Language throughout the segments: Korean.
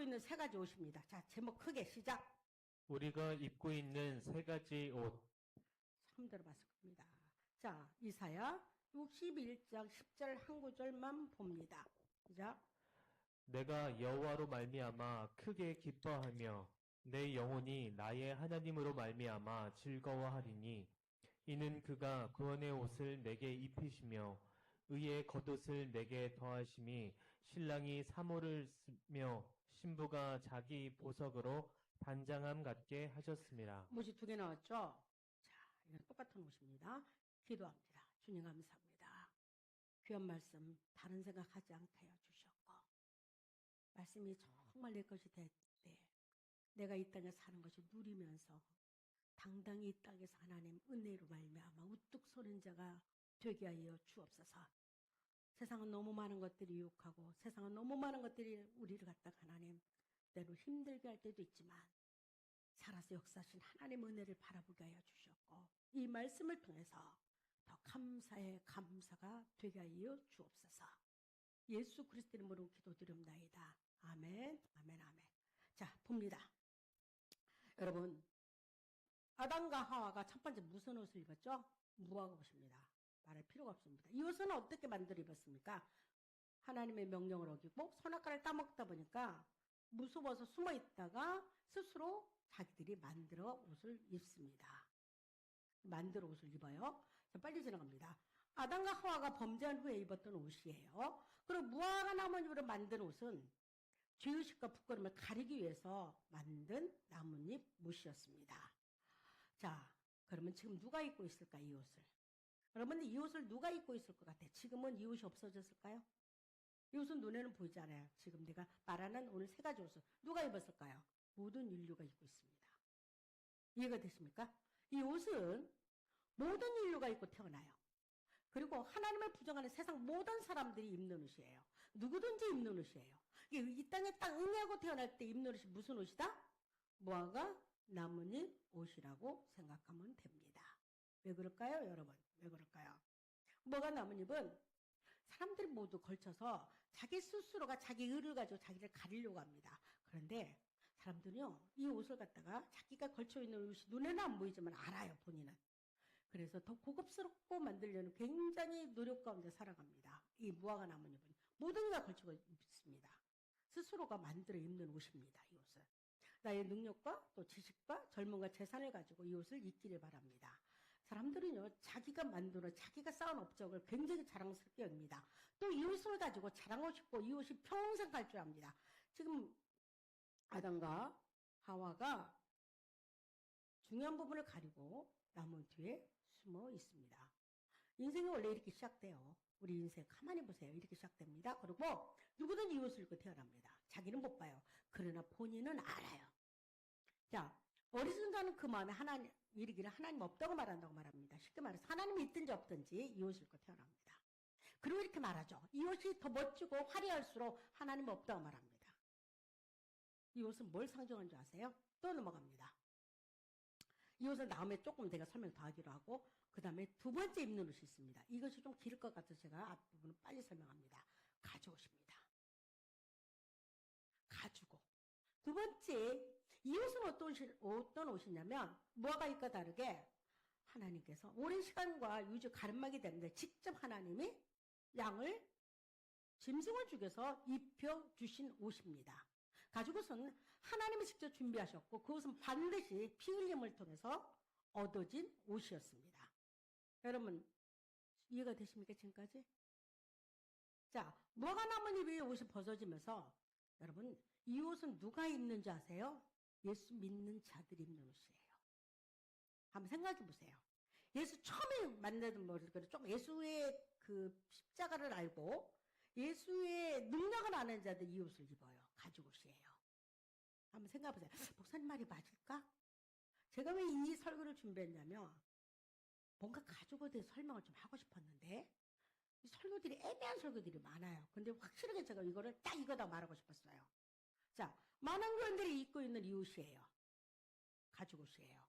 있는 세 가지 옷입니다. 자, 제목 크게 시작. 우리가 입고 있는 세 가지 옷. 처음 들어봤을 겁니다. 자, 이사야 61장 10절 한 구절만 봅니다. 시작. 내가 여호와로 말미암아 크게 기뻐하며 내 영혼이 나의 하나님으로 말미암아 즐거워하리니 이는 그가 구원의 옷을 내게 입히시며 의의 겉옷을 내게 더하심이 신랑이 사모를 쓰며 신부가 자기 보석으로 단장함 같게 하셨습니다. 옷이 두 개 나왔죠? 자, 이건 똑같은 옷입니다. 기도합니다. 주님 감사합니다. 귀한 말씀 다른 생각하지 않게 하여 주셨고 말씀이 정말 내 것이 될 때 내가 이 땅에 사는 것이 누리면서 당당히 이 땅에서 하나님 은혜로 말미암아 우뚝 서는 자가 되게 하여 주옵소서. 세상은 너무 많은 것들이 유혹하고 세상은 너무 많은 것들이 우리를 갖다가 하나님 때로 힘들게 할 때도 있지만 살아서 역사하신 하나님의 은혜를 바라보게 하여 주셨고 이 말씀을 통해서 더 감사의 감사가 되게 하여 주옵소서. 예수 그리스도 이름으로 기도드립니다. 아멘, 아멘, 아멘. 자, 봅니다. 여러분, 아담과 하와가 첫 번째 무슨 옷을 입었죠? 무화과 옷입니다. 말할 필요가 없습니다. 이 옷은 어떻게 만들어 입었습니까? 하나님의 명령을 어기고 선악과를 따먹다 보니까 무서워서 숨어 있다가 스스로 자기들이 만들어 옷을 입습니다. 만들어 옷을 입어요. 자, 빨리 지나갑니다. 아담과 하와가 범죄한 후에 입었던 옷이에요. 그리고 무화과 나뭇잎으로 만든 옷은 죄의식과 부끄러움을 가리기 위해서 만든 나뭇잎 옷이었습니다. 자, 그러면 지금 누가 입고 있을까, 이 옷을? 여러분, 이 옷을 누가 입고 있을 것 같아요? 지금은 이 옷이 없어졌을까요? 이 옷은 눈에는 보이지 않아요. 지금 내가 말하는 오늘 세 가지 옷을 누가 입었을까요? 모든 인류가 입고 있습니다. 이해가 되십니까? 이 옷은 모든 인류가 입고 태어나요. 그리고 하나님을 부정하는 세상 모든 사람들이 입는 옷이에요. 누구든지 입는 옷이에요. 이 땅에 딱 응애하고 태어날 때 입는 옷이 무슨 옷이다? 무화과 나뭇잎 옷이라고 생각하면 됩니다. 왜 그럴까요, 여러분? 왜 그럴까요? 무화과 나뭇잎은 사람들이 모두 걸쳐서 자기 스스로가 자기 의를 가지고 자기를 가리려고 합니다. 그런데 사람들은요, 이 옷을 갖다가 자기가 걸쳐 있는 옷이 눈에는 안 보이지만 알아요, 본인은. 그래서 더 고급스럽고 만들려는 굉장히 노력 가운데 살아갑니다. 이 무화과 나뭇잎은 모든 이가 걸치고 입습니다. 스스로가 만들어 입는 옷입니다, 이 옷은. 나의 능력과 또 지식과 젊음과 재산을 가지고 이 옷을 입기를 바랍니다. 사람들은요, 자기가 만들어 자기가 쌓은 업적을 굉장히 자랑스럽게 여깁니다. 또 이 옷을 가지고 자랑하고 싶고 이 옷이 평생 갈 줄 압니다. 지금 아담과 하와가 중요한 부분을 가리고 나무 뒤에 숨어 있습니다. 인생이 원래 이렇게 시작돼요. 우리 인생 가만히 보세요. 이렇게 시작됩니다. 그리고 누구든 이 옷을 입고 태어납니다. 자기는 못 봐요. 그러나 본인은 알아요. 자, 어리순자는 그 마음에 하나님 이르기를 하나님 없다고 말한다고 말합니다. 쉽게 말해서 하나님이 있든지 없든지 이 옷을 입고 태어납니다. 그리고 이렇게 말하죠. 이 옷이 더 멋지고 화려할수록 하나님 없다고 말합니다. 이 옷은 뭘 상징하는 줄 아세요? 또 넘어갑니다. 이 옷은 다음에 조금 제가 설명 더 하기로 하고 그 다음에 두 번째 입는 옷이 있습니다. 이것이 좀 길 것 같아서 제가 앞부분은 빨리 설명합니다. 가죽옷입니다. 가죽옷. 두 번째, 이 옷은 어떤 옷이냐면 무화과잎과 다르게 하나님께서 오랜 시간과 유지 가름막이 되는데 직접 하나님이 양을 짐승을 죽여서 입혀주신 옷입니다. 가죽옷은 하나님이 직접 준비하셨고 그것은 반드시 피 흘림을 통해서 얻어진 옷이었습니다. 여러분 이해가 되십니까 지금까지? 자, 무화과 나뭇잎의 옷이 벗어지면서 여러분 이 옷은 누가 입는지 아세요? 예수 믿는 자들이 입는 옷이에요. 한번 생각해 보세요. 예수 처음에 만나던 모습을 좀 예수의 그 십자가를 알고 예수의 능력을 아는 자들 이 옷을 입어요. 가죽옷이에요. 한번 생각해 보세요. 목사님 말이 맞을까? 제가 왜 이 설교를 준비했냐면 뭔가 가죽에 대해서 설명을 좀 하고 싶었는데 이 설교들이 애매한 설교들이 많아요. 근데 확실하게 제가 이거를 딱 이거다 말하고 싶었어요. 자, 많은 교인들이 입고 있는 이 옷이에요. 가죽옷이에요.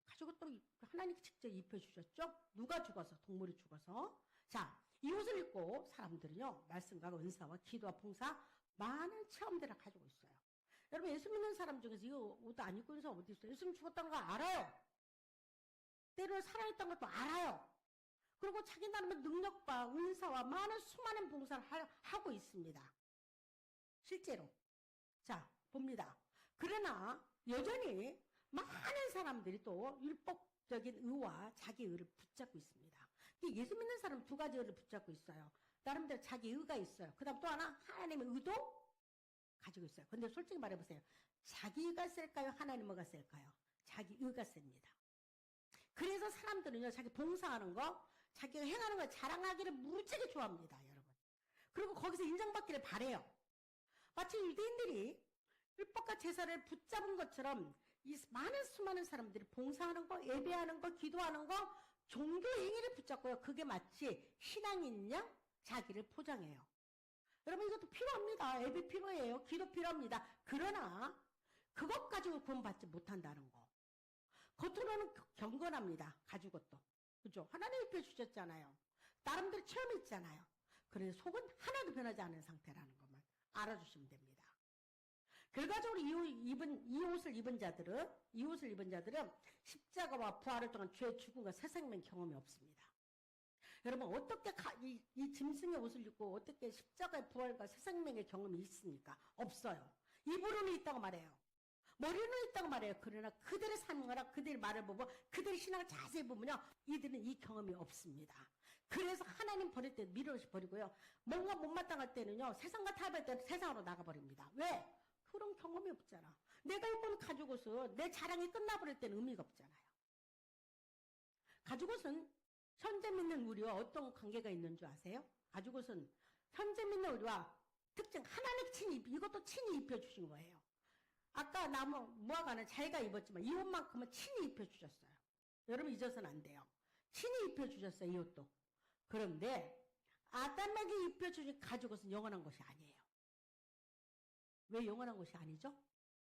가죽옷도 하나님께 직접 입혀주셨죠? 누가 죽어서? 동물이 죽어서. 자, 이 옷을 입고 사람들은요, 말씀과 은사와 기도와 봉사, 많은 체험들을 가지고 있어요. 여러분 예수 믿는 사람 중에서 이거 옷 안 입고 있는 사람 어디 있어요? 예수님 죽었다는 거 알아요. 때로 살아있다는 것도 알아요. 그리고 자기 나름의 능력과 은사와 많은 수많은 봉사를 하고 있습니다. 실제로. 자, 봅니다. 그러나 여전히 많은 사람들이 또 율법적인 의와 자기 의를 붙잡고 있습니다. 예수 믿는 사람은 두 가지 의를 붙잡고 있어요. 나름대로 자기 의가 있어요. 그 다음 또 하나 하나님의 의도 가지고 있어요. 근데 솔직히 말해보세요. 자기 의가 셀까요? 하나님 의가 셀까요? 자기 의가 셉니다. 그래서 사람들은요, 자기 봉사하는 거, 자기가 행하는 걸 자랑하기를 무지하게 좋아합니다, 여러분. 그리고 거기서 인정받기를 바래요. 마치 유대인들이 율법과 제사를 붙잡은 것처럼 이 많은 수많은 사람들이 봉사하는 거, 예배하는 거, 기도하는 거, 종교 행위를 붙잡고요. 그게 마치 신앙인 양 자기를 포장해요. 여러분 이것도 필요합니다. 예배 필요해요. 기도 필요합니다. 그러나 그것 가지고 구원받지 못한다는 거. 겉으로는 경건합니다. 가지고 또. 그죠? 하나님 입혀 주셨잖아요. 나름대로 체험이 있잖아요. 그래서 속은 하나도 변하지 않은 상태라는 것만 알아주시면 됩니다. 결과적으로 이 옷을 입은 자들은 십자가와 부활을 통한 죄의 죽음과 새 생명 경험이 없습니다. 여러분 어떻게 이 짐승의 옷을 입고 어떻게 십자가의 부활과 새 생명의 경험이 있습니까? 없어요. 입으로는 있다고 말해요. 머리는 있다고 말해요. 그러나 그들의 삶과 그들의 말을 보고 그들의 신앙을 자세히 보면요. 이들은 이 경험이 없습니다. 그래서 하나님 버릴 때 미련없이 버리고요. 뭔가 못마땅할 때는요. 세상과 타협할 때는 세상으로 나가버립니다. 왜? 그런 경험이 없잖아. 내가 이걸 가지고서 내 자랑이 끝나버릴 때는 의미가 없잖아요. 가지고선 현재 믿는 우리와 어떤 관계가 있는 줄 아세요? 가지고선 현재 믿는 우리와 특징 하나님 친히 이것도 친히 입혀주신 거예요. 아까 무화과는 자기가 입었지만 이 옷만큼은 친히 입혀주셨어요. 여러분 잊어서는 안 돼요. 친히 입혀주셨어요. 이 옷도. 그런데 아담에게 입혀주신 가죽옷은 영원한 것이 아니에요. 왜 영원한 것이 아니죠?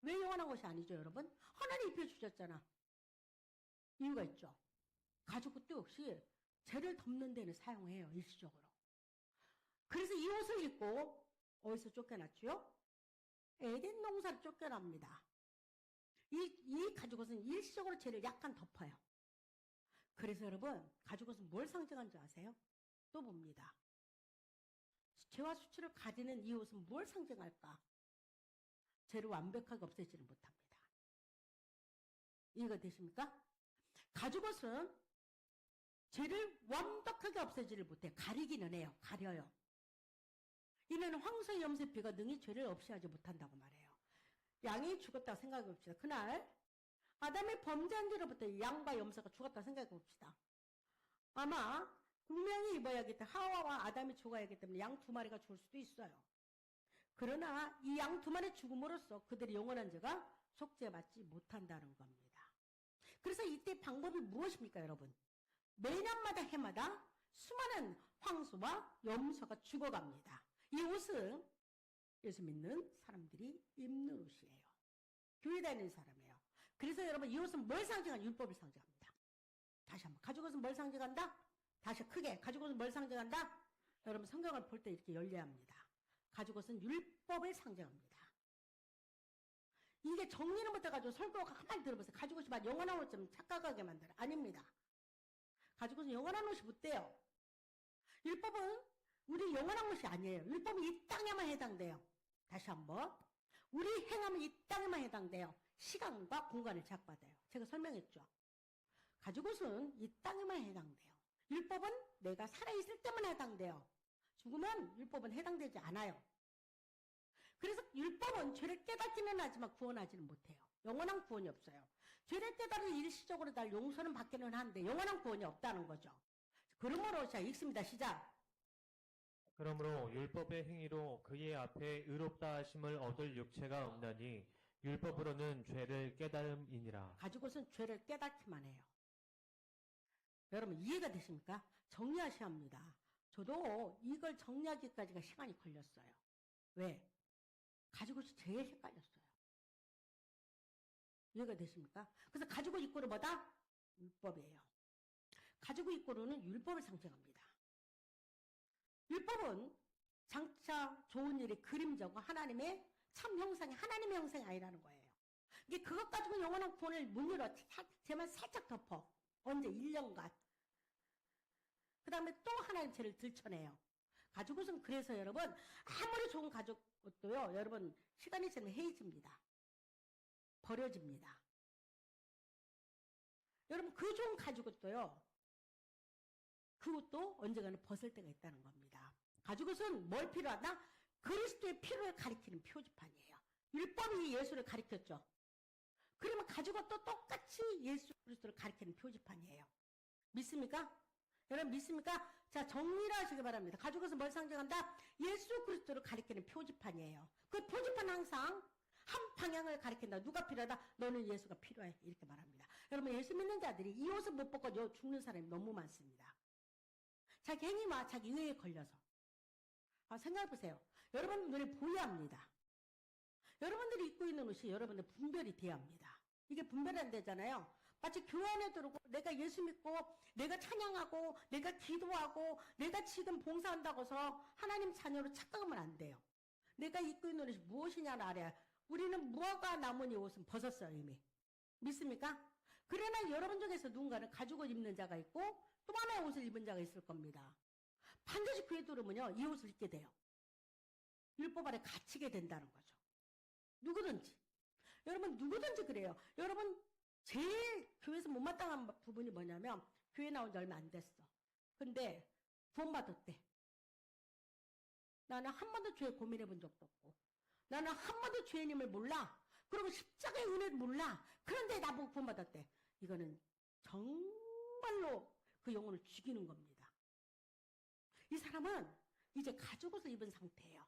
왜 영원한 것이 아니죠, 여러분? 하나님 입혀주셨잖아. 이유가 있죠. 가죽옷도 역시 죄를 덮는 데는 사용해요, 일시적으로. 그래서 이 옷을 입고 어디서 쫓겨났죠? 에덴 농사를 쫓겨납니다. 이 가죽옷은 일시적으로 죄를 약간 덮어요. 그래서 여러분, 가죽옷은 뭘 상징하는 줄 아세요? 또 봅니다. 죄와 수치를 가리는 이 옷은 뭘 상징할까? 죄를 완벽하게 없애지는 못합니다. 이해가 되십니까? 가죽옷은 죄를 완벽하게 없애지를 못해. 가리기는 해요. 가려요. 이는 황소의 염색피가 능히 죄를 없이 하지 못한다고 말해요. 양이 죽었다고 생각해 봅시다. 그날 아담이 범죄한 뒤로부터 양과 염소가 죽었다고 생각해 봅시다. 아마 분명히 입어야겠다. 하와와 아담이 죽어야기 때문에 양 두 마리가 죽을 수도 있어요. 그러나 이 양 두 마리 죽음으로써 그들의 영원한 죄가 속죄받지 못한다는 겁니다. 그래서 이때 방법이 무엇입니까, 여러분? 매년마다 해마다 수많은 황소와 염소가 죽어갑니다. 이 옷은 예수 믿는 사람들이 입는 옷이에요. 교회 다니는 사람이에요. 그래서 여러분 이 옷은 뭘 상징하냐? 율법을 상징합니다. 다시 한번. 가죽옷은 뭘 상징한다? 다시 크게. 가죽옷은 뭘 상징한다? 여러분 성경을 볼 때 이렇게 열려야 합니다. 가죽옷은 율법을 상징합니다. 이게 정리는 못해가지고 설교가 가만히 들어보세요. 가죽옷이 막 영원한 옷처럼 착각하게 만들어. 아닙니다. 가죽옷은 영원한 옷이 못 돼요. 율법은 우리 영원한 것이 아니에요. 율법은 이 땅에만 해당돼요. 다시 한번. 우리 행함은 이 땅에만 해당돼요. 시간과 공간을 제약받아요. 제가 설명했죠. 가죽옷은 이 땅에만 해당돼요. 율법은 내가 살아있을 때만 해당돼요. 죽으면 율법은 해당되지 않아요. 그래서 율법은 죄를 깨닫기는 하지만 구원하지는 못해요. 영원한 구원이 없어요. 죄를 깨달은 일시적으로 날 용서는 받기는 하는데 영원한 구원이 없다는 거죠. 그러므로 자 읽습니다. 시작. 그러므로 율법의 행위로 그의 앞에 의롭다 하심을 얻을 육체가 없나니 율법으로는 죄를 깨달음이니라. 가지고선 죄를 깨닫기만 해요. 여러분 이해가 되십니까? 정리하셔야 합니다. 저도 이걸 정리하기까지가 시간이 걸렸어요. 왜? 가지고서 제일 헷갈렸어요. 이해가 되십니까? 그래서 가지고 입고는 뭐다? 율법이에요. 가지고 입고로는 율법을 상징합니다. 율법은 장차 좋은 일의 그림자고 하나님의 참 형상이 하나님의 형상이 아니라는 거예요. 이게 그것 가지고 영원한 구원을 못 이뤄. 제만 살짝 덮어. 언제? 1년간. 그 다음에 또 하나님 죄를 들춰내요. 가죽옷은 그래서 여러분 아무리 좋은 가죽옷도요 여러분 시간이 지나면 해집니다. 버려집니다. 여러분 그 좋은 가죽옷도요 그것도 언젠가는 벗을 때가 있다는 겁니다. 가죽옷은 뭘 필요하다? 그리스도의 피를 가리키는 표지판이에요. 율법이 예수를 가리켰죠. 그러면 가죽옷도 똑같이 예수 그리스도를 가리키는 표지판이에요. 믿습니까? 여러분 믿습니까? 자, 정리를 하시기 바랍니다. 가죽옷은 뭘 상징한다? 예수 그리스도를 가리키는 표지판이에요. 그 표지판 항상 한 방향을 가리킨다. 누가 필요하다? 너는 예수가 필요해. 이렇게 말합니다. 여러분 예수 믿는 자들이 이 옷을 못 벗고 죽는 사람이 너무 많습니다. 자기 행위와 자기 의에 걸려서. 생각해보세요. 여러분 눈에 보여야 합니다. 여러분들이 입고 있는 옷이 여러분들 분별이 돼야 합니다. 이게 분별이 안 되잖아요. 마치 교회 안에 들어오고 내가 예수 믿고 내가 찬양하고 내가 기도하고 내가 지금 봉사한다고 해서 하나님 자녀로 착각하면 안 돼요. 내가 입고 있는 옷이 무엇이냐를 알아야 우리는 무화과 나무니 옷은 벗었어요 이미. 믿습니까? 그러나 여러분 중에서 누군가는 가죽옷 입는 자가 있고 또 하나의 옷을 입은 자가 있을 겁니다. 반드시 교회 들어오면요 이 옷을 입게 돼요. 율법 아래 갇히게 된다는 거죠. 누구든지. 여러분 누구든지 그래요. 여러분 제일 교회에서 못마땅한 부분이 뭐냐면 교회 나온 지 얼마 안 됐어. 근데 구원 받았대. 나는 한 번도 죄 고민해 본 적도 없고 나는 한 번도 죄님을 몰라. 그리고 십자가의 은혜를 몰라. 그런데 나보고 구원 받았대. 이거는 정말로 그 영혼을 죽이는 겁니다. 이 사람은 이제 가죽옷을 입은 상태예요.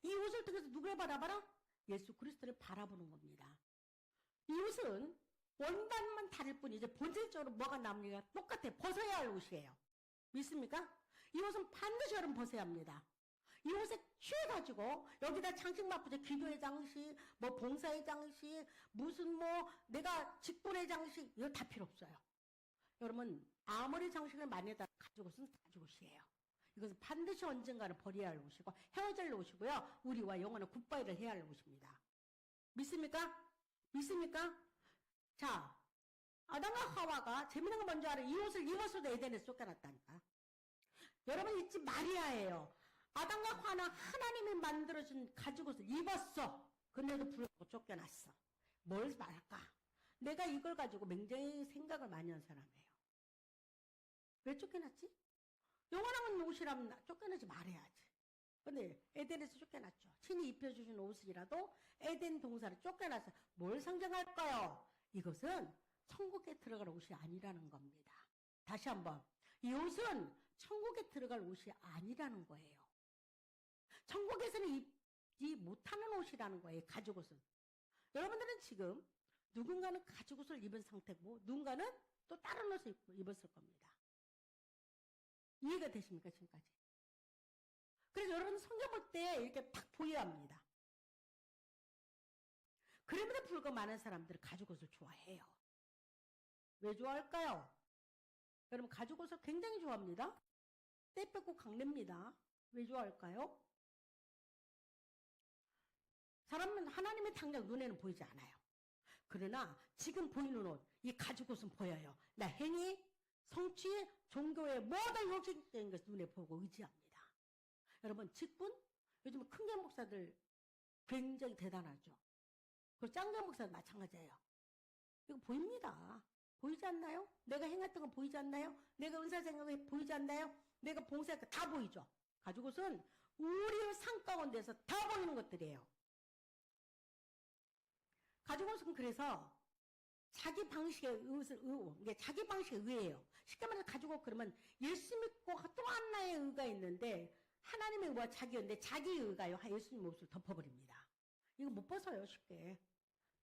이 옷을 통해서 누구를 바라봐라? 예수 그리스도를 바라보는 겁니다. 이 옷은 원단만 다를 뿐 이제 본질적으로 뭐가 남으니까 똑같아. 벗어야 할 옷이에요. 믿습니까? 이 옷은 반드시 여러분 벗어야 합니다. 이 옷에 취해가지고 여기다 장식 맞붙여 기도의 장식, 뭐 봉사의 장식, 무슨 뭐 내가 직분의 장식 이거 다 필요 없어요. 여러분 아무리 장식을 많이 해도 가죽옷은 가죽옷이에요. 이것은 반드시 언젠가는 버려야 할 옷이고 헤어질 옷이고요. 우리와 영원한 굿바이를 해야 할 옷입니다. 믿습니까? 믿습니까? 자, 아담과 하와가 재미있는 거 뭔지 알아? 이 옷을 입었어도 에덴에서 쫓겨났다니까. 여러분 잊지 마리아예요. 아담과 하와는 하나님이 만들어준 가죽옷을 입었어. 근데도 불구하고 쫓겨났어. 뭘 말할까? 내가 이걸 가지고 굉장히 생각을 많이 한 사람이에요. 왜 쫓겨났지? 영원한 옷이라면 쫓겨나지 말아야지. 근데 에덴에서 쫓겨났죠. 신이 입혀주신 옷이라도 에덴 동산에 쫓겨나서 뭘 상징할까요? 이것은 천국에 들어갈 옷이 아니라는 겁니다. 다시 한번. 이 옷은 천국에 들어갈 옷이 아니라는 거예요. 천국에서는 입지 못하는 옷이라는 거예요. 가죽옷은. 여러분들은 지금 누군가는 가죽옷을 입은 상태고 누군가는 또 다른 옷을 입었을 겁니다. 이해가 되십니까? 지금까지. 그래서 여러분 성경 볼 때 이렇게 딱 보여야 합니다. 그럼에도 불구하고 많은 사람들은 가죽옷을 좋아해요. 왜 좋아할까요? 여러분 가죽옷을 굉장히 좋아합니다. 때 뺏고 강랩니다. 왜 좋아할까요? 사람은 하나님의 당장 눈에는 보이지 않아요. 그러나 지금 보이는 옷, 이 가죽옷은 보여요. 나 행위, 성취, 종교의 모든 형식적인 것을 눈에 보고 의지합니다. 여러분 직분? 요즘 큰교 목사들 굉장히 대단하죠. 그리고 짱교 목사도 마찬가지예요. 이거 보입니다. 보이지 않나요? 내가 행했던 거 보이지 않나요? 내가 은사 생각이 보이지 않나요? 내가 봉사했던 거 다 보이죠. 가죽옷은 우리의 삶 가운데서 다 보이는 것들이에요. 가죽옷은 그래서 자기 방식의 이게 자기 방식의 의예요. 쉽게 말해서 가죽옷 그러면 예수 믿고 또 하나의 의가 있는데 하나님의 의와 자기 의인데 자기 의가요. 예수님 옷을 덮어버립니다. 이거 못 벗어요 쉽게.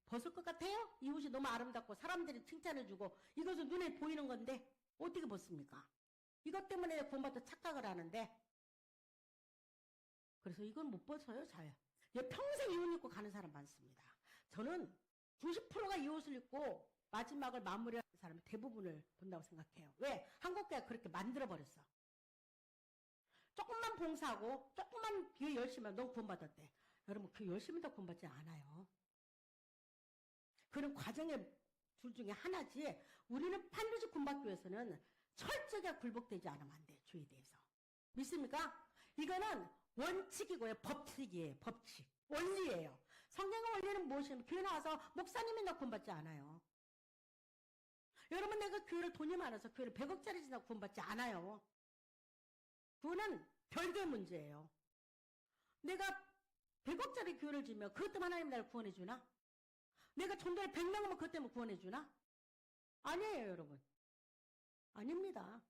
벗을 것 같아요? 이 옷이 너무 아름답고 사람들이 칭찬해주고 이것은 눈에 보이는 건데 어떻게 벗습니까? 이것 때문에 구원받아 착각을 하는데 그래서 이건 못 벗어요 잘. 평생 이 옷 입고 가는 사람 많습니다. 저는 90%가 이 옷을 입고 마지막을 마무리하는 사람이 대부분을 본다고 생각해요. 왜? 한국교회가 그렇게 만들어버렸어. 조금만 봉사하고 조금만 교회 열심히 하면 넌 구원받았대. 여러분 그 열심히 더 공부하지 않아요. 그런 과정의 둘 중에 하나지. 우리는 반드시 공부하기 위해서는 철저하게 굴복되지 않으면 안 돼요. 주의에 대해서. 믿습니까? 이거는 원칙이고요. 법칙이에요. 법칙. 원리예요. 성경의 원리는 무엇이냐면 교회 나와서 목사님이나 구원받지 않아요. 여러분 내가 교회를 돈이 많아서 교회를 100억짜리 지나 구원받지 않아요. 그거는 별개의 문제예요. 내가 100억짜리 교회를 지면 그것 때문에 하나님 나를 구원해 주나? 내가 전도를 100명 하면 그것 때문에 구원해 주나? 아니에요, 여러분. 아닙니다.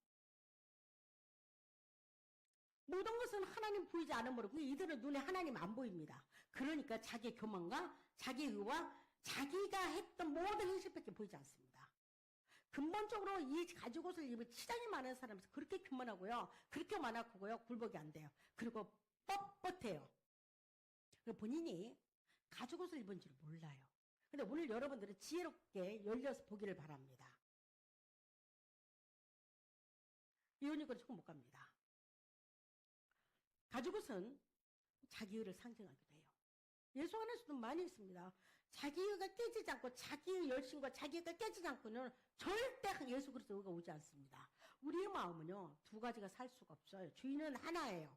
모든 것은 하나님 보이지 않으므로 이들은 눈에 하나님 안 보입니다. 그러니까 자기의 교만과 자기의 의와 자기가 했던 모든 행실밖에 보이지 않습니다. 근본적으로 이 가죽 옷을 입은 치장이 많은 사람이 그렇게 교만하고요. 그렇게 만악하고요. 굴복이 안 돼요. 그리고 뻣뻣해요. 본인이 가죽 옷을 입은 줄 몰라요. 근데 오늘 여러분들은 지혜롭게 열려서 보기를 바랍니다. 이혼이거는 조금 못 갑니다. 가죽 옷은 자기의를 상징하기도 해요. 예수 안에서도 많이 있습니다. 자기의가 깨지지 않고 자기의 열심과 자기의가 깨지지 않고는 절대 예수 그리스도가 오지 않습니다. 우리의 마음은요. 두 가지가 살 수가 없어요. 주인은 하나예요.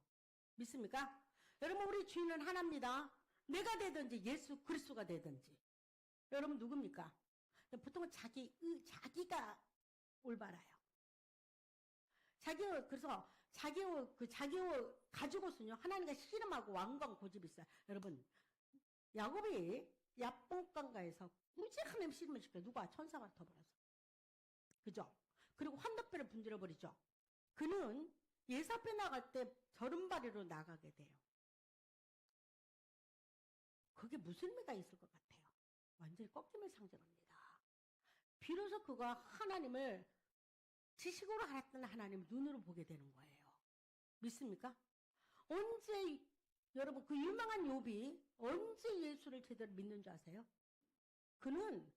믿습니까? 여러분 우리 주인은 하나입니다. 내가 되든지 예수 그리스도가 되든지. 여러분 누굽니까? 보통은 자기가 올바라요. 그래서 자기의 가지고 있으요 하나님과 씨름하고 왕관 고집이 있어요. 여러분, 야곱이 야복강가에서 무지 하나님 씨름을 시켜요. 누가? 천사가 터버려서. 그죠? 그리고 환덕배를 분들어버리죠. 그는 예수 앞에 나갈 때 저른바리로 나가게 돼요. 그게 무슨 의미가 있을 것 같아요? 완전히 꺾임을 상징합니다. 비로소 그가 하나님을 지식으로 알았던 하나님을 눈으로 보게 되는 거예요. 믿습니까? 언제 여러분 그 유명한 욥이 언제 예수를 제대로 믿는 줄 아세요? 그는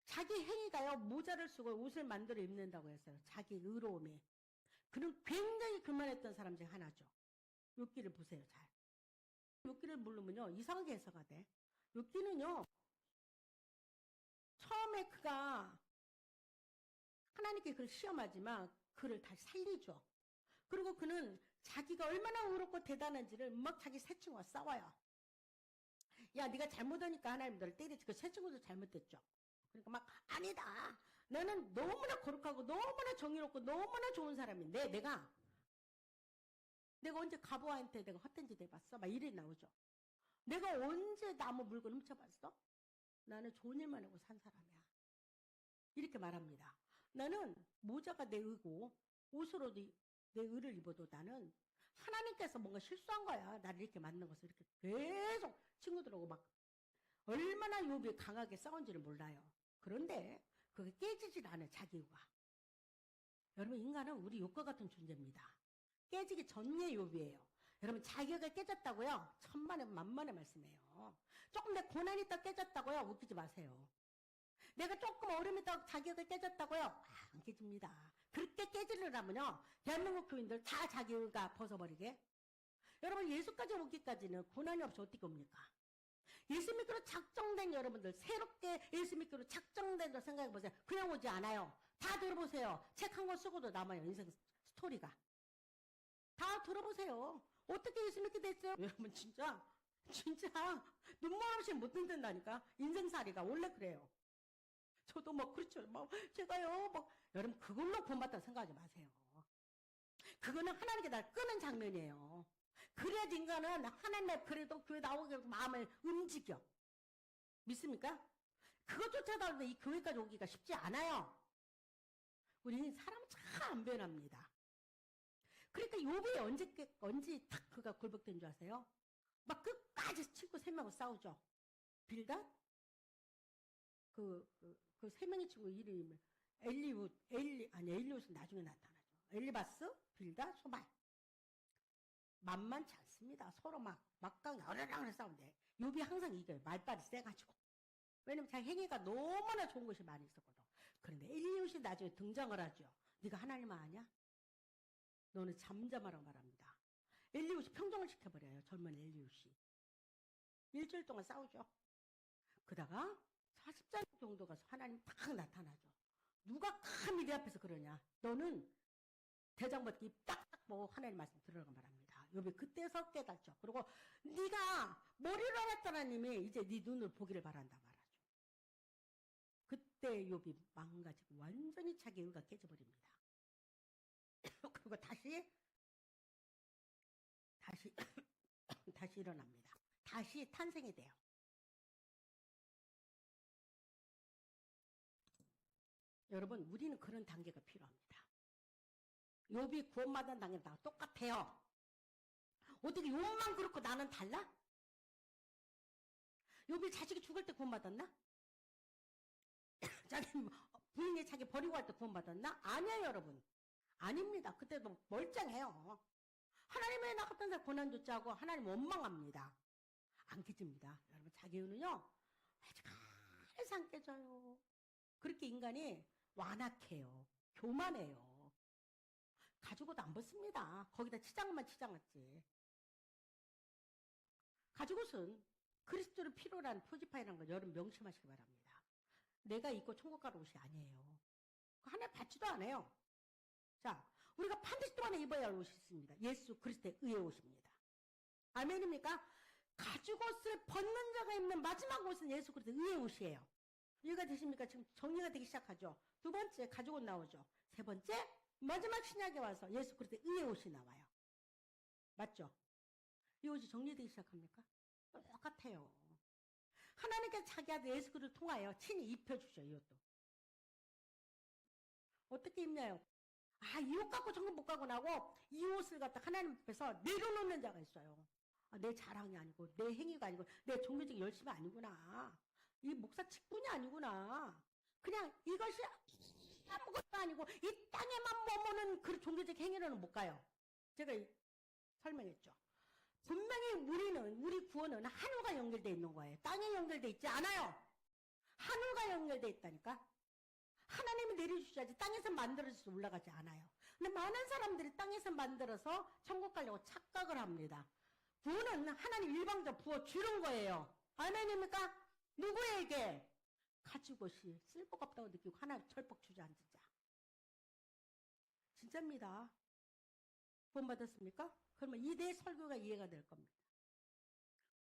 자기 행위가요 모자를 쓰고 옷을 만들어 입는다고 했어요. 자기 의로움이. 그는 굉장히 교만했던 사람 중 하나죠. 욥기를 보세요. 잘. 욥기를 모르면요 이상하게 해석가 돼. 욥기는요 처음에 그가 하나님께 그를 시험하지만 그를 다시 살리죠. 그리고 그는 자기가 얼마나 의롭고 대단한지를 막 자기 새 친구와 싸워요. 야 네가 잘못하니까 하나님 너를 때리지. 그 새 친구도 잘못됐죠. 그러니까 막 아니다. 너는 너무나 거룩하고 너무나 정의롭고 너무나 좋은 사람인데 내가 언제 가보아한테 내가 헛된 짓 해봤어? 막 이래 나오죠. 내가 언제 나무 물건 훔쳐봤어? 나는 좋은 일만 하고 산 사람이야. 이렇게 말합니다. 나는 모자가 내 의고 옷으로 내 의를 입어도 나는 하나님께서 뭔가 실수한 거야. 나를 이렇게 만든 것을 이렇게 계속 친구들하고 막 얼마나 욥이 강하게 싸운지를 몰라요. 그런데 그게 깨지질 않아요. 자기가. 여러분 인간은 우리 욥과 같은 존재입니다. 깨지기 전의 욥이에요. 여러분 자기가 깨졌다고요? 천만에 만만의 말씀이에요. 조금 내 고난이 있다 깨졌다고요? 웃기지 마세요. 내가 조금 어려움이 있다고 자기가 깨졌다고요? 안 깨집니다. 그렇게 깨지려면요 대한민국 교인들 다 자기가 벗어버리게. 여러분 예수까지 오기까지는 고난이 없이 어떻게 옵니까? 예수 믿기로 작정된 여러분들 새롭게 예수 믿기로 작정된 걸 생각해보세요. 그냥 오지 않아요. 다 들어보세요. 책 한 권 쓰고도 남아요. 인생 스토리가. 다 들어보세요. 어떻게 예수 믿게 됐어요? 여러분 진짜 눈물 없이 못 듣는다니까. 인생살이가 원래 그래요. 저도 뭐 그렇죠. 뭐 제가요 뭐 여러분 그걸로 구원받다고 생각하지 마세요. 그거는 하나님께 날 끄는 장면이에요. 그래야지 인간은 하나님의 그래도 교회 나오게 마음을 움직여. 믿습니까? 그것조차도 이 교회까지 오기가 쉽지 않아요. 우리는 사람은 참 안 변합니다. 그러니까 욥이 언제 딱 그가 굴복된 줄 아세요? 막 끝까지 친구 3명하고 싸우죠. 빌닷? 그 3명의 친구 이름이 엘리웃은 나중에 나타나죠. 엘리바스, 빌닷, 소발. 만만치 않습니다. 서로 막강 어려랑 싸운대. 욥이 항상 이겨요. 말빨이 세가지고. 왜냐면 자기 행위가 너무나 좋은 것이 많이 있었거든. 그런데 엘리웃이 나중에 등장을 하죠. 네가 하나님을 아냐? 너는 잠잠하라고 말합니다. 엘리웃이 평정을 시켜버려요. 젊은 엘리웃이. 일주일 동안 싸우죠. 그러다가 40장 정도 가서 하나님 딱 나타나죠. 누가 감히 내 앞에서 그러냐. 너는 대장부터 딱딱 보고 하나님 말씀 들으라고 말합니다. 욥이 그때서 깨닫죠. 그리고 네가 머리를 알았다는 님이 이제 네 눈을 보기를 바란다 말하죠. 그때 욥이 망가지고 완전히 자기 의가 깨져버립니다. 그리고 다시 일어납니다. 다시 탄생이 돼요. 여러분, 우리는 그런 단계가 필요합니다. 욥이 구원받은 단계는 다 똑같아요. 어떻게 욥만 그렇고 나는 달라? 욥이 자식이 죽을 때 구원받았나? 자기 부인이 자기 버리고 갈 때 구원받았나? 아니에요, 여러분. 아닙니다. 그때도 멀쩡해요. 하나님의 나 같은 사람 고난 줬지 하고 하나님 원망합니다. 안 깨집니다. 여러분, 자기 의는요, 항상 깨져요. 그렇게 인간이 완악해요. 교만해요. 가지고도 안 벗습니다. 거기다 치장만 치장했지. 가죽옷은 그리스도를 필요로 한 표지판이라는 걸 여러분 명심하시기 바랍니다. 내가 입고 천국 가는 옷이 아니에요. 하나 받지도 않아요. 자, 우리가 반드시 또 하나 입어야 할 옷이 있습니다. 예수 그리스도의 의의 옷입니다. 아멘입니까? 가죽옷을 벗는 자가 입는 마지막 옷은 예수 그리스도의 의의 옷이에요. 이해가 되십니까? 지금 정리가 되기 시작하죠. 두 번째 가죽옷 나오죠. 세 번째 마지막 신약에 와서 예수 그리스도의 의의 옷이 나와요. 맞죠? 이 옷이 정리되기 시작합니까? 똑같아요. 하나님께서 자기 아들 예수 그리스도를 통하여 친히 입혀주죠. 이 옷도. 어떻게 입냐요? 이 옷 갖고 천국 못 가고 나고 이 옷을 갖다 하나님 앞에서 내려놓는 자가 있어요. 내 자랑이 아니고 내 행위가 아니고 내 종교적 열심이 아니구나. 이 목사 직분이 아니구나. 그냥 이것이 아무것도 아니고 이 땅에만 머무는 그 종교적 행위로는 못 가요. 제가 설명했죠. 분명히 우리 구원은 하늘과 연결되어 있는 거예요. 땅에 연결되어 있지 않아요. 하늘과 연결되어 있다니까. 하나님이 내려주셔야지 땅에서 만들어져서 올라가지 않아요. 근데 많은 사람들이 땅에서 만들어서 천국 가려고 착각을 합니다. 구원은 하나님 일방적으로 부어주는 거예요. 아멘입니까? 누구에게? 가죽옷이 쓸모가 없다고 느끼고 하나님 철퍽 주저앉은 자. 진짜입니다. 구원받았습니까? 그러면 이대 설교가 이해가 될 겁니다.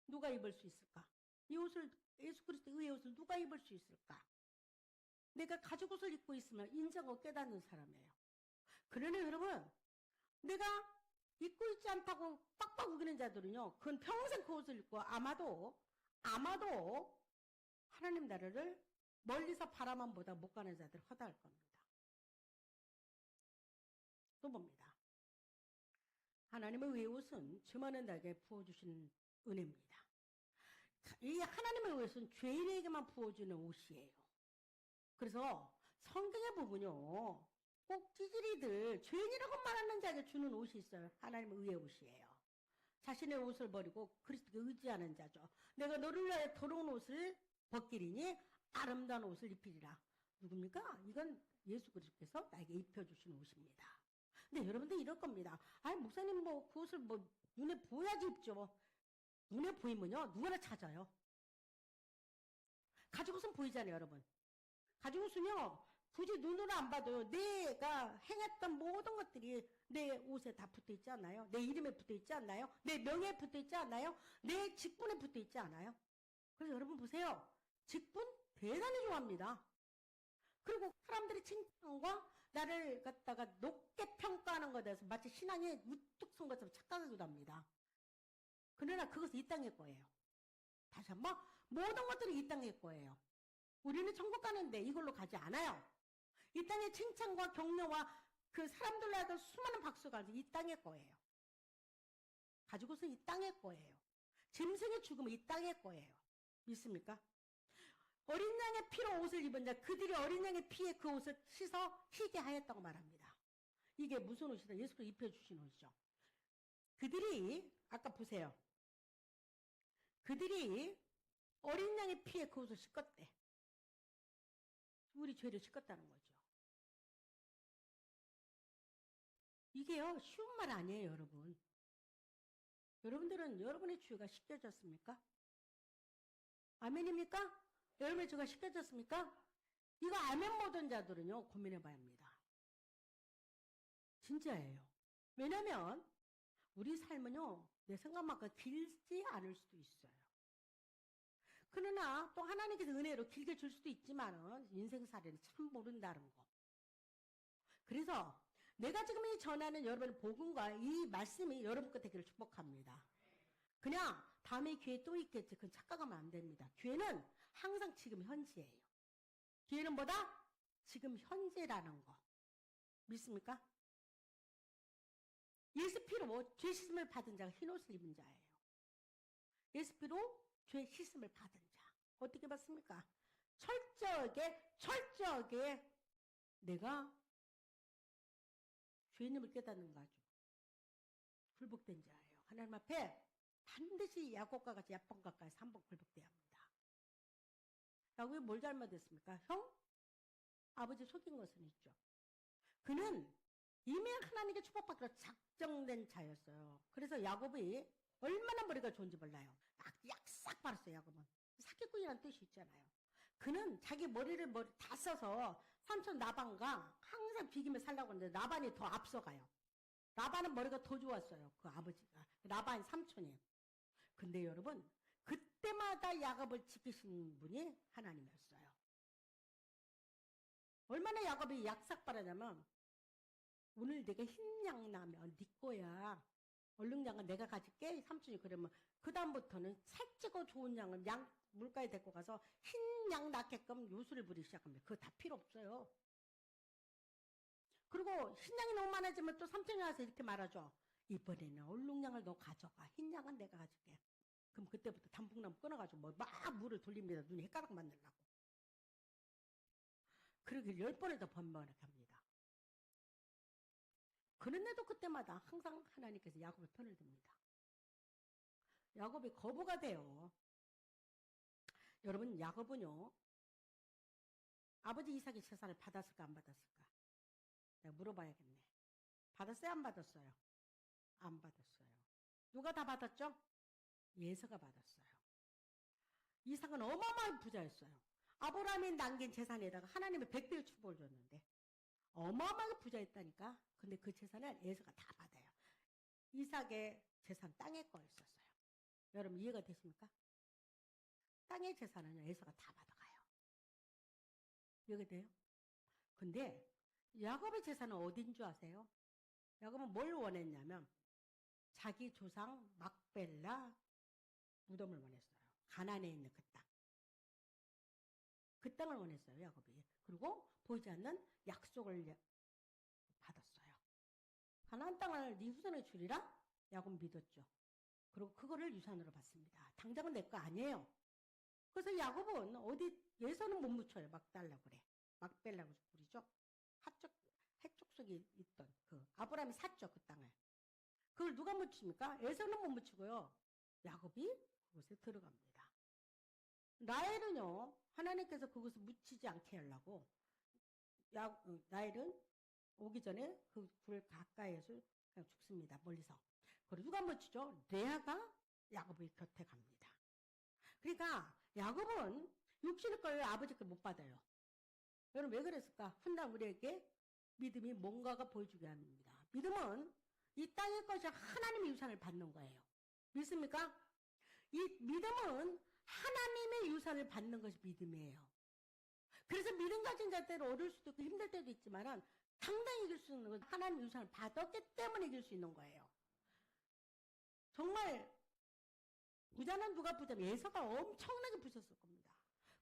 누가 입을 수 있을까? 이 옷을, 예수 그리스도의 의의 옷을 누가 입을 수 있을까? 내가 가죽옷을 입고 있으면 인정하고 깨닫는 사람이에요. 그러나 여러분, 내가 입고 있지 않다고 빡빡 우기는 자들은요, 그건 평생 그 옷을 입고 아마도 하나님 나라를 멀리서 바라만 보다 못 가는 자들 허다할 겁니다. 또 봅니다. 하나님의 의의 옷은 죄 많은 자에게 부어주시는 은혜입니다. 이 하나님의 의의 옷은 죄인에게만 부어주는 옷이에요. 그래서 성경에 보면요, 꼭 찌질이들 죄인이라고 말하는 자에게 주는 옷이 있어요. 하나님의 의의 옷이에요. 자신의 옷을 버리고 그리스도께 의지하는 자죠. 내가 너를 위하여 더러운 옷을 벗기리니 아름다운 옷을 입히리라. 누굽니까? 이건 예수 그리스도께서 나에게 입혀주신 옷입니다. 근데 여러분들 이럴 겁니다. 목사님 그 옷을 눈에 보여야지 입죠. 눈에 보이면요, 누구나 찾아요. 가죽옷은 보이잖아요, 여러분. 가죽옷은요, 굳이 눈으로 안 봐도요, 내가 행했던 모든 것들이 내 옷에 다 붙어 있지 않나요? 내 이름에 붙어 있지 않나요? 내 명예에 붙어 있지 않나요? 내 직분에 붙어 있지 않아요? 그래서 여러분 보세요. 직분 대단히 좋아합니다. 그리고 사람들이 칭찬과 나를 갖다가 높게 평가하는 것에 대해서 마치 신앙이 우뚝 선 것처럼 착각하기도 합니다. 그러나 그것은 이 땅의 거예요. 다시 한번, 모든 것들이 이 땅의 거예요. 우리는 천국 가는데 이걸로 가지 않아요. 이 땅의 칭찬과 격려와 그 사람들로 하여금 수많은 박수가 이 땅의 거예요. 가죽옷은 이 땅의 거예요. 짐승의 죽음은 이 땅의 거예요. 믿습니까? 어린 양의 피로 옷을 입은 자, 그들이 어린 양의 피에 그 옷을 씻어 희게 하였다고 말합니다. 이게 무슨 옷이다? 예수께서 입혀주신 옷이죠. 그들이, 아까 보세요. 그들이 어린 양의 피에 그 옷을 씻었대. 우리 죄를 씻었다는 거죠. 이게요, 쉬운 말 아니에요, 여러분. 여러분들은 여러분의 죄가 씻겨졌습니까? 아멘입니까? 여러분의 주가 시켜졌습니까? 이거 아멘 못한 자들은요, 고민해봐야 합니다. 진짜예요. 왜냐면 우리 삶은요, 내 생각만큼 길지 않을 수도 있어요. 그러나 또 하나님께서 은혜로 길게 줄 수도 있지만은 인생살이는 참 모른다는 거. 그래서 내가 지금 이 전하는 여러분의 복음과 이 말씀이 여러분 것 되기를 축복합니다. 그냥 다음에 기회 또 있겠지. 그건 착각하면 안 됩니다. 기회는 항상 지금 현재예요. 기회는 뭐다? 지금 현재라는 거. 믿습니까? 예수 피로 죄 씻음을 받은 자가 흰옷을 입은 자예요. 예수 피로 죄 씻음을 받은 자. 어떻게 받습니까? 철저하게 내가 죄인임을 깨닫는 거죠. 굴복된 자예요. 하나님 앞에 반드시 야곱과 같이 약번 가까이 3번 굴복돼야 합니다. 야곱이 뭘 잘못했습니까? 형? 아버지 속인 것은 있죠. 그는 이미 하나님께 축복받기로 작정된 자였어요. 그래서 야곱이 얼마나 머리가 좋은지 몰라요. 약싹 빨았어요, 야곱은. 사기꾼이라는 뜻이 있잖아요. 그는 자기 머리를 다 써서 삼촌 라반과 항상 비기며 살라고 하는데 라반이 더 앞서가요. 라반은 머리가 더 좋았어요. 그 아버지가. 라반이 삼촌이에요. 근데 여러분, 그때마다 야곱을 지키신 분이 하나님이었어요. 얼마나 야곱이 약삭 빨았냐면, 오늘 내가 흰 양 나면 네 거야. 얼른 양은 내가 가질게. 삼촌이 그러면 그 다음부터는 살찌고 좋은 양을 물가에 데리고 가서 흰 양 낳게끔 요술을 부리기 시작합니다. 그거 다 필요 없어요. 그리고 흰 양이 너무 많아지면 또 삼촌이 와서 이렇게 말하죠. 이번에는 얼룩양을 너 가져가. 흰 양은 내가 가질게. 그럼 그때부터 단풍나무 끊어가지고 막 물을 돌립니다. 눈에 헷가락 만들라고. 그러길 10번을 더 번번을 합니다. 그런데도 그때마다 항상 하나님께서 야곱의 편을 듭니다. 야곱이 거부가 돼요. 여러분, 야곱은요, 아버지 이삭의 재산을 받았을까 안 받았을까? 내가 물어봐야겠네. 받았어요 안 받았어요? 안 받았어요. 누가 다 받았죠? 예서가 받았어요. 이삭은 어마어마한 부자였어요. 아브라함이 남긴 재산에다가 하나님의 100배의 축복을 줬는데 어마어마하게 부자였다니까. 근데 그 재산을 예서가 다 받아요. 이삭의 재산 땅의 거였었어요. 여러분 이해가 되십니까? 땅의 재산은 예서가 다 받아가요. 이해가 돼요? 근데 야곱의 재산은 어딘 줄 아세요? 야곱은 뭘 원했냐면 자기 조상 막벨라 무덤을 원했어요. 가나안에 있는 그 땅. 그 땅을 원했어요, 야곱이. 그리고 보이지 않는 약속을 받았어요. 가나안 땅을 네 후손에 주리라 야곱 믿었죠. 그리고 그거를 유산으로 받습니다. 당장은 내 거 아니에요. 그래서 야곱은 어디 예서는 못 묻혀요. 막달라 그래. 막벨라고 부르죠. 해촉속에 있던 그 아브라함이 샀죠, 그 땅을. 그걸 누가 묻힙니까? 에서는 못 묻히고요. 야곱이 그곳에 들어갑니다. 라헬은요, 하나님께서 그곳을 묻히지 않게 하려고 라헬은 오기 전에 그 굴 가까이에서 그냥 죽습니다. 멀리서. 그리고 누가 묻히죠? 레아가 야곱의 곁에 갑니다. 그러니까 야곱은 육신의 걸 아버지 걸 못 받아요. 여러분 왜 그랬을까? 훗날 우리에게 믿음이 뭔가가 보여주게 합니다. 믿음은 이 땅의 것이 하나님의 유산을 받는 거예요. 믿습니까? 이 믿음은 하나님의 유산을 받는 것이 믿음이에요. 그래서 믿음 가진 자들은 어려울 수도 있고 힘들 때도 있지만 당당히 이길 수 있는 건 하나님의 유산을 받았기 때문에 이길 수 있는 거예요. 정말 부자는 누가 부자면 예서가 엄청나게 부셨을 겁니다.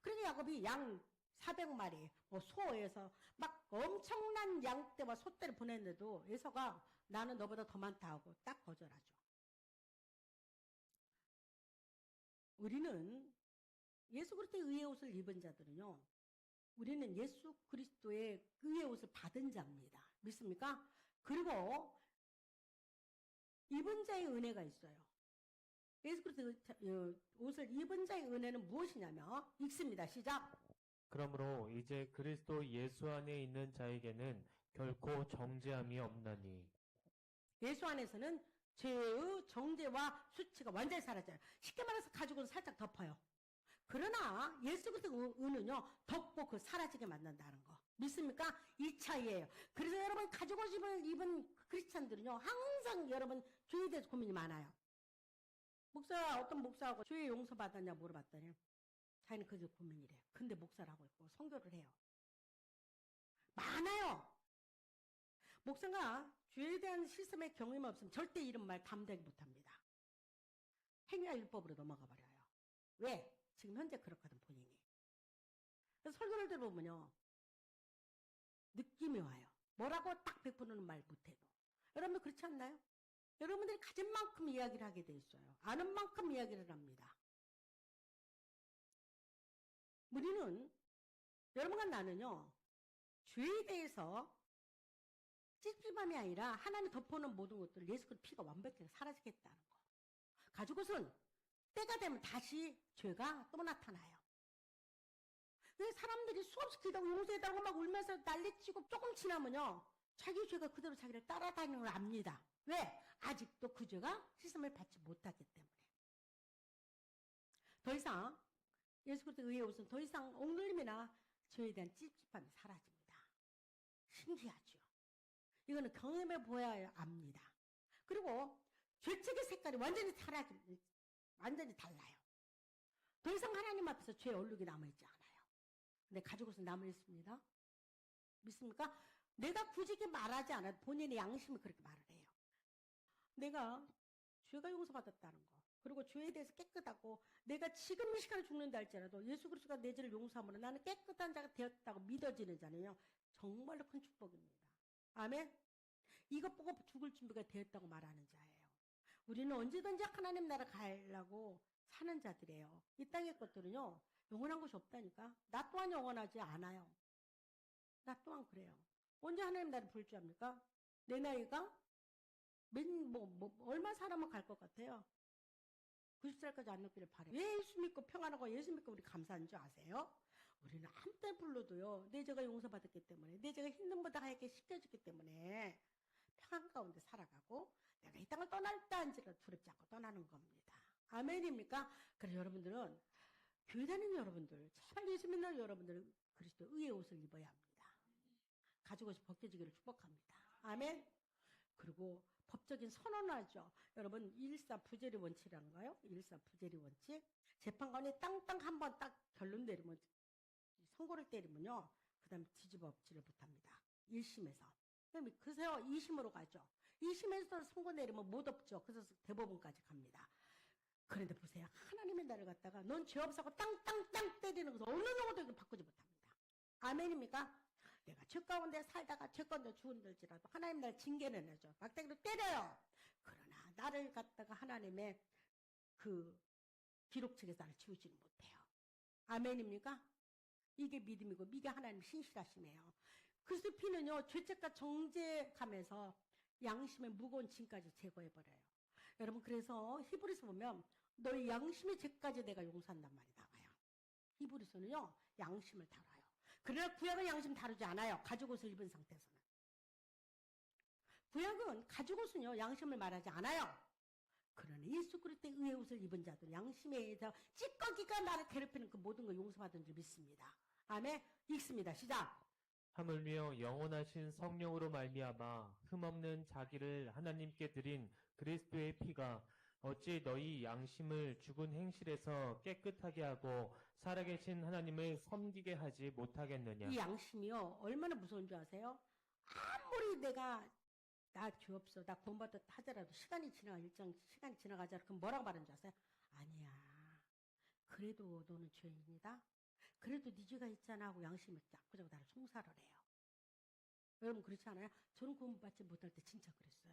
그러니까 야곱이 양 400마리, 소에서 막 엄청난 양떼와 소떼를 보냈는데도 예서가 나는 너보다 더 많다 하고 딱 거절하죠. 우리는 예수 그리스도의 의의 옷을 입은 자들은요, 우리는 예수 그리스도의 의의 옷을 받은 자입니다. 믿습니까? 그리고 입은 자의 은혜가 있어요. 예수 그리스도의 옷을 입은 자의 은혜는 무엇이냐면 읽습니다. 시작. 그러므로 이제 그리스도 예수 안에 있는 자에게는 결코 정죄함이 없나니. 예수 안에서는 죄의 정죄와 수치가 완전히 사라져요. 쉽게 말해서 가죽은 살짝 덮어요. 그러나 예수 그리스도 은은요 덮고 그 사라지게 만든다는 거 믿습니까? 이 차이예요. 그래서 여러분 가지고 입은 크리스찬들은요 항상 여러분 죄에 대해서 고민이 많아요. 목사 어떤 목사하고 죄 용서받았냐 물어봤더니 자기는 그게 고민이래요. 근데 목사라고 있고 선교를 해요. 많아요. 목사가 죄에 대한 실습의 경험이 없으면 절대 이런 말 담대하게 못합니다. 행위와 율법으로 넘어가 버려요. 왜? 지금 현재 그렇거든 본인이. 그래서 설교를 들어보면요. 느낌이 와요. 뭐라고 딱 100%는 말 못해도. 여러분 그렇지 않나요? 여러분들이 가진 만큼 이야기를 하게 돼 있어요. 아는 만큼 이야기를 합니다. 우리는 여러분과 나는요. 죄에 대해서 찝찝함이 아니라 하나님이 덮어놓은 모든 것들을 예수 그리스도의 피가 완벽하게 사라지겠다는 거. 가지고선 때가 되면 다시 죄가 또 나타나요. 그래서 사람들이 수없이 기도하고 용서해달라고 막 울면서 난리치고 조금 지나면요. 자기 죄가 그대로 자기를 따라다니는 걸 압니다. 왜? 아직도 그 죄가 씻음을 받지 못하기 때문에. 더 이상 예수 그리스도 의의 옷은 더 이상 억눌림이나 죄에 대한 찝찝함이 사라집니다. 신기하죠. 이거는 경험해 보아야 압니다. 그리고 죄책의 색깔이 완전히 완전히 달라요. 더 이상 하나님 앞에서 죄의 얼룩이 남아있지 않아요. 근데 가지고서 남아있습니다. 믿습니까? 내가 굳이 말하지 않아도 본인의 양심이 그렇게 말을 해요. 내가 죄가 용서받았다는 거. 그리고 죄에 대해서 깨끗하고 내가 지금 이 시간에 죽는다 할지라도 예수 그리스도가 내 죄를 용서함으로 나는 깨끗한 자가 되었다고 믿어지는 자는요. 정말로 큰 축복입니다. 아멘? 이것 보고 죽을 준비가 되었다고 말하는 자예요. 우리는 언제든지 하나님 나라 가려고 사는 자들이에요. 이 땅의 것들은요. 영원한 것이 없다니까. 나 또한 영원하지 않아요. 나 또한 그래요. 언제 하나님 나라를 볼 줄 압니까? 내 나이가 얼마 살아면 갈 것 같아요? 90살까지 안 넘기를 바래요. 왜 예수 믿고 평안하고 예수 믿고 우리 감사한 줄 아세요? 우리는 한때 불러도요. 내 죄가 용서받았기 때문에 내 죄가 흰눈보다 하얗게 씻겨졌기 때문에 평안 가운데 살아가고 내가 이 땅을 떠날 때 한지를 두렵지 않고 떠나는 겁니다. 아멘입니까? 그래서 여러분들은 교회 다니는 여러분들 제발 예수 믿는 여러분들 그리스도 의의 옷을 입어야 합니다. 가지고 옷이 벗겨지기를 축복합니다. 아멘. 그리고 법적인 선언을 하죠. 여러분 114 부재리 원칙이라는 거요. 114 부재리 원칙. 재판관이 땅땅 한 번 딱 결론 내리면 선고를 때리면요. 그 다음에 뒤집어 엎지를 못합니다. 1심에서. 그래서 2심으로 가죠. 2심에서 선고 내리면 못 엎죠. 그래서 대법원까지 갑니다. 그런데 보세요. 하나님의 나를 갖다가 넌 죄 없사고 땅땅땅 때리는 것을 어느 누구도 이걸 바꾸지 못합니다. 아멘입니까? 내가 죄 가운데 살다가 죄 가운데 죽은들지라도 하나님 날 징계는 해줘. 막대기로 때려요. 그러나 나를 갖다가 하나님의 그 기록책에서 나를 지우지는 못해요. 아멘입니까? 이게 믿음이고 이게 하나님 신실하심이에요. 그리스도 피는요. 죄책과 정죄감에서 양심의 무거운 짐까지 제거해버려요. 여러분 그래서 히브리서 보면 너의 양심의 죄까지 내가 용서한단 말이 나와요. 히브리서는요. 양심을 다뤄요. 그러나 구약은 양심 다루지 않아요. 가죽옷을 입은 상태에서는. 구약은 가죽옷은요. 양심을 말하지 않아요. 그러나 예수 그리스도의 의의 옷을 입은 자들 양심에 의해서 찌꺼기가 나를 괴롭히는 그 모든 걸 용서받은 줄 믿습니다. 아멘. 읽습니다. 시작. 하물며 영원하신 성령으로 말미암아 흠없는 자기를 하나님께 드린 그리스도의 피가 어찌 너희 양심을 죽은 행실에서 깨끗하게 하고 살아계신 하나님을 섬기게 하지 못하겠느냐. 이 양심이요. 얼마나 무서운 줄 아세요? 아무리 내가 나 죄 없어. 나 구원받았다 하더라도 시간이 지나가자. 그럼 뭐라고 말하는 줄 아세요? 아니야. 그래도 너는 죄인이다. 그래도 네 죄가 있잖아 하고 양심이 나쁘자고 나를 송사를 해요. 여러분 그렇지 않아요? 저는 구원받지 못할 때 진짜 그랬어요.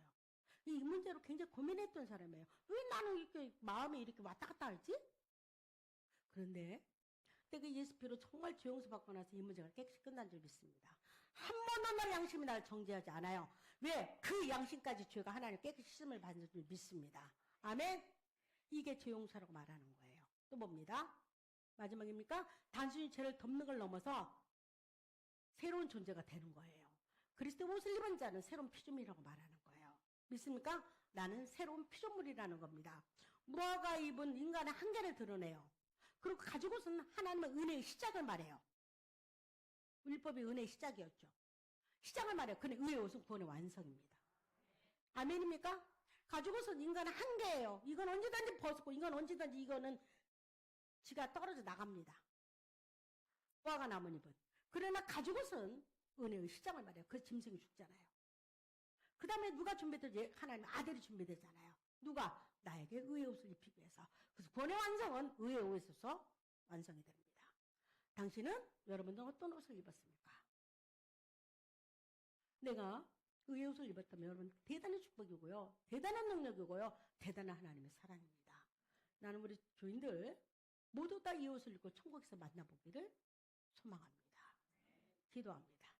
이 문제로 굉장히 고민했던 사람이에요. 왜 나는 이렇게 마음이 이렇게 왔다 갔다 하지? 그런데 내가 예수 피로 정말 죄 용서 받고 나서 이 문제가 깨끗이 끝난 줄 믿습니다. 한 번도 나의 양심이 나를 정죄하지 않아요. 왜? 그 양심까지 죄가 하나님 깨끗이 씻음을 받는 줄 믿습니다. 아멘? 이게 죄 용서라고 말하는 거예요. 또 뭡니다? 마지막입니까? 단순히 죄를 덮는 걸 넘어서 새로운 존재가 되는 거예요. 그리스도 옷을 입은 자는 새로운 피조물이라고 말하는 거예요. 믿습니까? 나는 새로운 피조물이라는 겁니다. 무화과 입은 인간의 한계를 드러내요. 그리고 가지고서는 하나님의 은혜의 시작을 말해요. 율법이 은혜의 시작이었죠. 시작을 말해요. 근데 의의 옷은 구원의 완성입니다. 아멘입니까? 가지고서 인간은 한계예요. 이건 언제든지 벗고 이건 언제든지 이거는 지가 떨어져 나갑니다. 화가 남은 입은. 그러나 가지고선 은혜의 시작을 말해요. 그 짐승이 죽잖아요. 그 다음에 누가 준비되지? 하나님의 아들이 준비되잖아요. 누가? 나에게 의의 옷을 입히기 위해서. 그래서 구원의 완성은 의의 옷에서 완성이 됩니다. 당신은 여러분들은 어떤 옷을 입었습니까? 내가 의의 옷을 입었다면 여러분 대단한 축복이고요. 대단한 능력이고요. 대단한 하나님의 사랑입니다. 나는 우리 교인들 모두 다 이 옷을 입고 천국에서 만나보기를 소망합니다. 기도합니다.